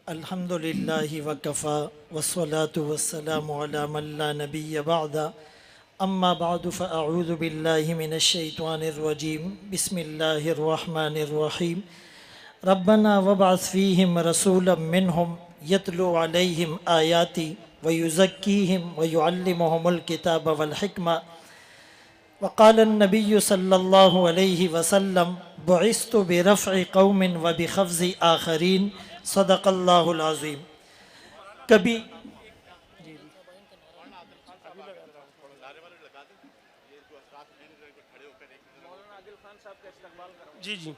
अल्हम्दुलिल्लाहि वकफ़ा वस्सलातु वस्सलामु अला मन ला नबिय्य बअदा अम्मा बअदु फ़अऊज़ु बिल्लाहि मिनश शैतानिर रजीम बिस्मिल्लाहिर रहमानिर रहीम रब्बना वबअस फ़ीहिम रसूलन मिनहुम यतलू अलैहिम आयाति व युज़क्कीहिम व युअल्लिमुहुमुल किताब वल हिकमा वक़ाल अन्नबिय्यु सल्लल्लाहु अलैहि वसल्लम बुइस्तु बिरफ़इ क़ौमिन व बिख़फ़्ज़ि आख़रीन सदक़ल्लाहुल अज़ीम। कभी जी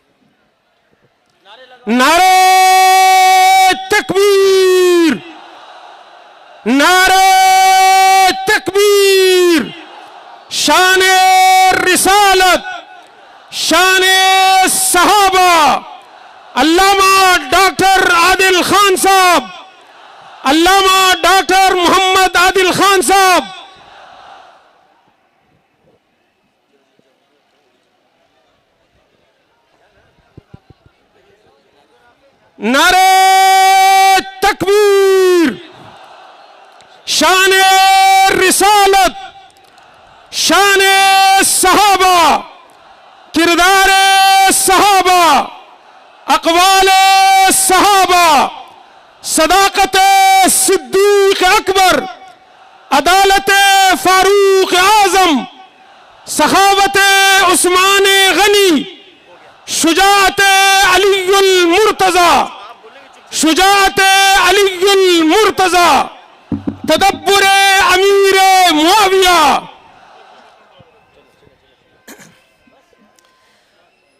नारे तकबीर, नारे तकबीर, शाने रिसालत, शाने सहाबा अल्लामा डॉक्टर आदिल खान साहब, अल्लामा डॉक्टर मोहम्मद आदिल खान साहब। नारे तकबीर, शाने रिसालत, शाने सहाबा, किरदारे सहाबा, अक़वाले सहाबा, सदाकत सिद्दीक़ अकबर, अदालत फारूक आज़म, सखावत उस्मान गनी, शुजाअत अलीयुल मुर्तज़ा, शुजाअत अलीयुल मुर्तज़ा, तदब्बुर अमीर मुआविया।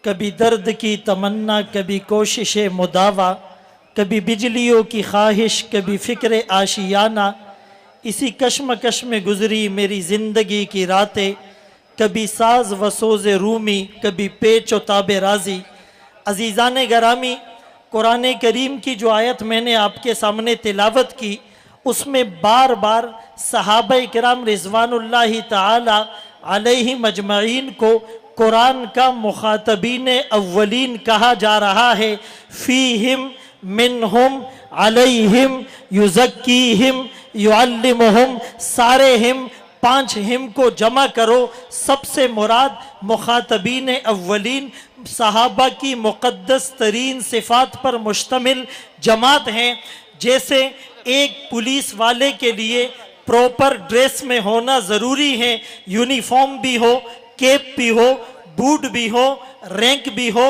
कभी दर्द की तमन्ना, कभी कोशिश मुदावा, कभी बिजलियों की ख्वाहिश, कभी फ़िक्र आशियाना। इसी कश्मकश में गुज़री मेरी ज़िंदगी की रातें, कभी साज व सोज़ रूमी, कभी पेच व ताबे राज़ी। अज़ीज़ान गरामी, कुरान करीम की जो आयत मैंने आपके सामने तिलावत की, उसमें बार बार सहाबा किराम रिज़वानुल्लाहि ताला अलैहिम अजमईन को कुरान का मुखातबीन अव्वलीन कहा जा रहा है। फ़ीहिम मिनहुम अलैहिम युज़क्कीहिम युअल्लिमुहुम। सारे हिम, 5 हिम को जमा करो। सबसे मुराद मुखातबीन अव्वलीन सहाबा की मुक़द्दस तरीन सिफ़ात पर मुश्तमिल जमात हैं। जैसे एक पुलिस वाले के लिए प्रॉपर ड्रेस में होना ज़रूरी है, यूनिफॉर्म भी हो, कैप भी हो, बूट भी हो, रैंक भी हो,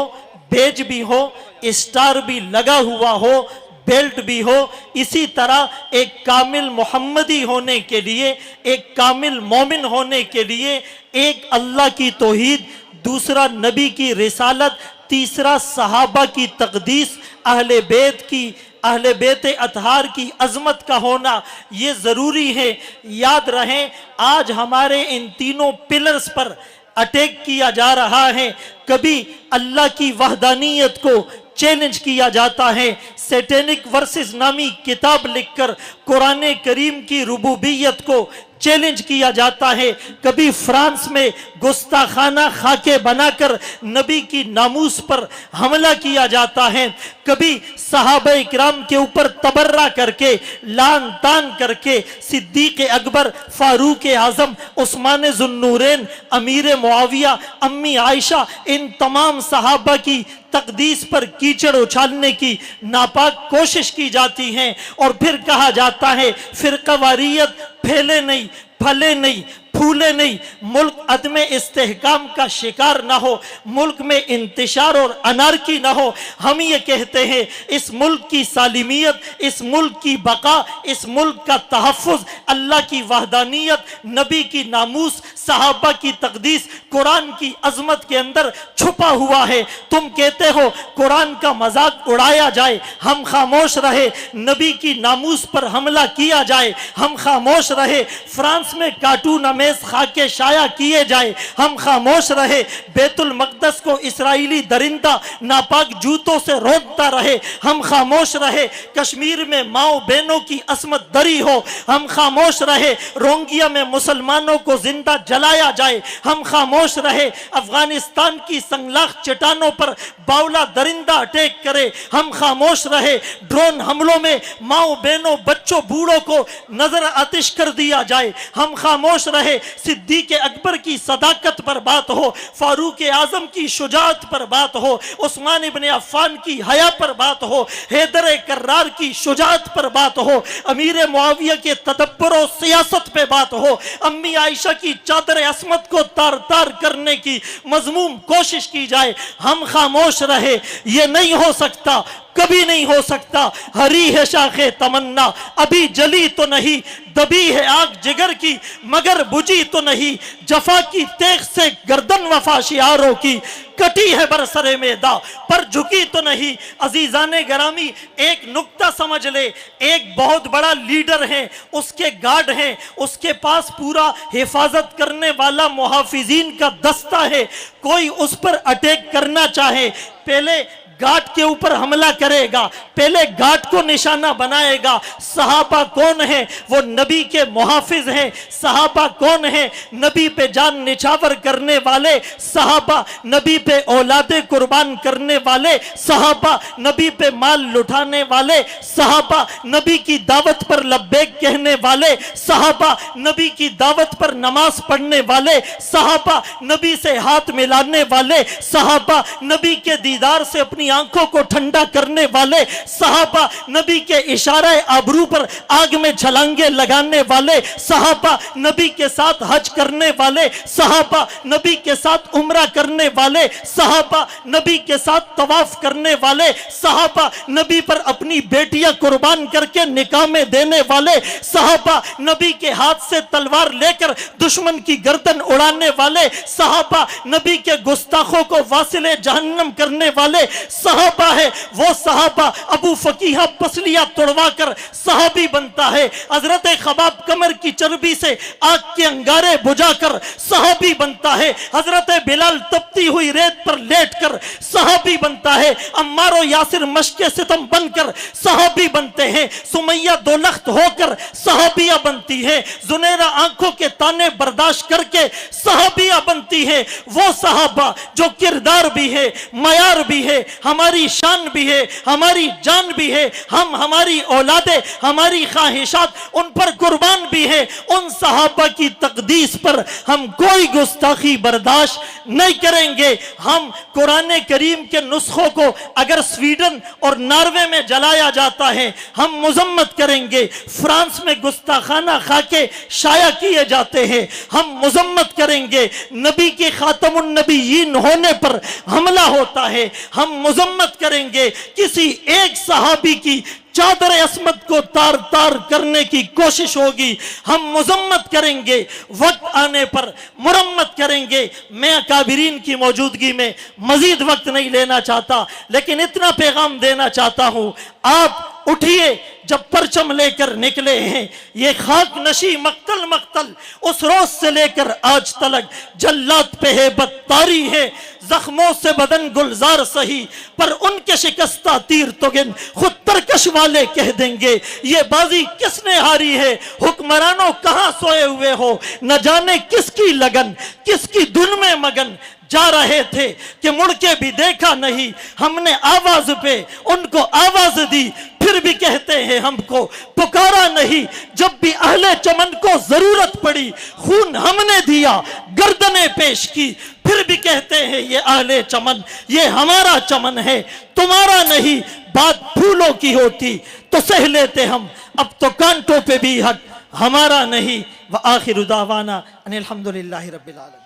बेज भी हो, स्टार भी लगा हुआ हो, बेल्ट भी हो। इसी तरह एक कामिल मोहम्मदी होने के लिए, एक कामिल मोमिन होने के लिए, एक अल्लाह की तौहीद, दूसरा नबी की रिसालत, तीसरा सहाबा की तक़दीस, अहले बैत की, अहले बैत अतहार की अज़मत का होना ये ज़रूरी है। याद रहे, आज हमारे इन तीनों पिलर्स पर अटैक किया जा रहा है। कभी अल्लाह की वहदानियत को चैलेंज किया जाता है, सैटेनिक वर्सेस नामी किताब लिखकर कुरान करीम की रुबूबियत को चैलेंज किया जाता है। कभी फ्रांस में गुस्ताखाना खाके बनाकर नबी की नामूस पर हमला किया जाता है। कभी सहाबा इकराम के ऊपर तबर्रा करके, लान तान करके सिद्दीक़ अकबर, फारूक आज़म, उस्मान ज़ुन्नूरैन, अमीर मुआविया, अम्मी आयशा, इन तमाम सहाबा की तकदीस पर कीचड़ उछालने की नापाक कोशिश की जाती है। और फिर कहा जाता है फ़िरक़ावारियत फैले नहीं, फले नहीं, फूले नहीं, मुल्क अदमे इस्तेहकाम का शिकार ना हो, मुल्क में इंतशार और अनारकी ना हो। हम ये कहते हैं इस मुल्क की सालिमियत, इस मुल्क की बका, इस मुल्क का तहफ़्फ़ुज़ अल्लाह की वहदानियत, नबी की नामूस, सहाबा की तक़दीस, कुरान की अज़मत के अंदर छुपा हुआ है। तुम कहते हो कुरान का मजाक उड़ाया जाए, हम खामोश रहे। नबी की नामूस पर हमला किया जाए, हम खामोश रहे। फ्रांस में कार्टून अंग्रेज खाके शाया किए जाए हम खामोश रहे, बैतुल मक़दस को इसराइली दरिंदा नापाक जूतों से रोकता रहे हम खामोश रहे, कश्मीर में माओ बहनों की असमत दरी हो हम खामोश रहे, रोंगिया में मुसलमानों को जिंदा जलाया जाए हम खामोश रहे, अफगानिस्तान की संगलाख चट्टानों पर बावला दरिंदा अटैक करे हम खामोश रहे, ड्रोन हमलों में माओ बहनों बच्चों बूढ़ों को नजर आतिश कर दिया जाए हम खामोश रहे, सिद्दीक अकबर की सदाकत पर बात हो, फारूक आजम की शुजाअत पर बात हो, उस्मान इब्ने अफ़्फ़ान की हया पर बात हो, हैदर कर्रार की शुजाअत पर बात हो, अमीर मुआविया के तदब्बर और सियासत पे बात हो, अम्मी आयशा की चादर असमत को तार तार करने की मजमूम कोशिश की जाए हम खामोश रहे। ये नहीं हो सकता, कभी नहीं हो सकता। हरी है शाखे तमन्ना अभी जली तो नहीं, दबी है आग जिगर की मगर बुझी तो नहीं, जफा की तेग से गर्दन वफा शियारों की कटी है बरसरे मैदा पर झुकी तो नहीं। अजीजाने गरामी एक नुक्ता समझ ले, एक बहुत बड़ा लीडर है, उसके गार्ड हैं, उसके पास पूरा हिफाजत करने वाला मुहाफिजीन का दस्ता है, कोई उस पर अटैक करना चाहे पहले गार्ड के ऊपर हमला करेगा, पहले गार्ड को निशाना बनाएगा। सहाबा कौन है? वो नबी के मुहाफिज हैं। सहाबा कौन है? नबी पे जान निछावर करने वाले सहाबा, नबी पे औलादे कुर्बान करने वाले सहाबा, नबी पे माल लुटाने वाले सहाबा, नबी की दावत पर लब्बैक कहने वाले सहाबा, नबी की दावत पर नमाज पढ़ने वाले सहाबा, नबी से हाथ मिलाने वाले सहाबा, नबी के दीदार से अपनी आंखों को ठंडा करने वाले सहाबा, नबी के इशारे आबरू पर आग में छलांगे लगाने वाले सहाबा, नबी के साथ हज करने वाले सहाबा, नबी के साथ उम्रा करने वाले सहाबा, नबी के साथ तवाफ करने वाले सहाबा, नबी पर अपनी बेटियां कुर्बान करके निकाह में देने वाले सहाबा, नबी के हाथ से तलवार लेकर दुश्मन की गर्दन उड़ाने वाले सहाबा, नबी के गुस्ताखों को वासिले जहन्नम करने वाले सहाबा है। वो सहाबा अबू फकीहा पसलियां तोड़वा कर सहाबी बनता है, हजरत खबाब कमर की चर्बी से आग के अंगारे बुझाकर सहाबी बनता है, हजरत बिलाल तपती हुई रेत पर लेटकर सहाबी बनता है, अम्मार और यासिर मशके सितम बनकर सहाबी बनते हैं, सुमैया दोलख्त होकर सहाबिया बनती है, जुनैरा आंखों के ताने बर्दाश्त करके सहाबिया बनती है। वो सहाबा जो किरदार भी है, मयार भी है, हमारी शान भी है, हमारी जान भी है, हम हमारी औलादे हमारी ख्वाहिशात उन पर कुर्बान भी है। उन सहाबा की तकदीस पर हम कोई गुस्ताखी बर्दाश्त नहीं करेंगे। हम कुरान करीम के नुस्खों को अगर स्वीडन और नॉर्वे में जलाया जाता है हम मुजम्मत करेंगे, फ्रांस में गुस्ताखाना खाके शाया किए जाते हैं हम मुजम्मत करेंगे, नबी के खातमुन नबीयीन होने पर हमला होता है हम मुजम्मत करेंगे, किसी एक सहाबी की चादर असमत को तार तार करने की कोशिश होगी हम मुजम्मत करेंगे, वक्त आने पर मुरम्मत करेंगे। मैं अकाबिरीन की मौजूदगी में मजीद वक्त नहीं लेना चाहता, लेकिन इतना पैगाम देना चाहता हूं, आप उठिए, जब परचम लेकर निकले हैं ये खाक नशी मक्तल मक्तल उस रोज से लेकर आज तलक जल्लात पे है बत्तारी है, जख्मों से बदन गुलजार सही पर उनके शिकस्ता तीर तो गिन खुद तरकश वाले कह देंगे ये बाजी किसने हारी है। हुक्मरानों कहां सोए हुए हो, न जाने किसकी लगन किसकी धुन में मगन जा रहे थे कि मुड़ के भी देखा नहीं, हमने आवाज पे उनको आवाज दी फिर भी कहते हैं हमको पुकारा नहीं। जब भी अहले चमन को जरूरत पड़ी खून हमने दिया, गर्दनें पेश की, फिर भी कहते हैं ये अहले चमन, ये हमारा चमन है तुम्हारा नहीं। बात फूलों की होती तो सह लेते हम, अब तो कांटों पे भी हक हमारा नहीं। व आखिर दावाना अनिल हम्दुलिल्लाहि रब्बिल आलमीन।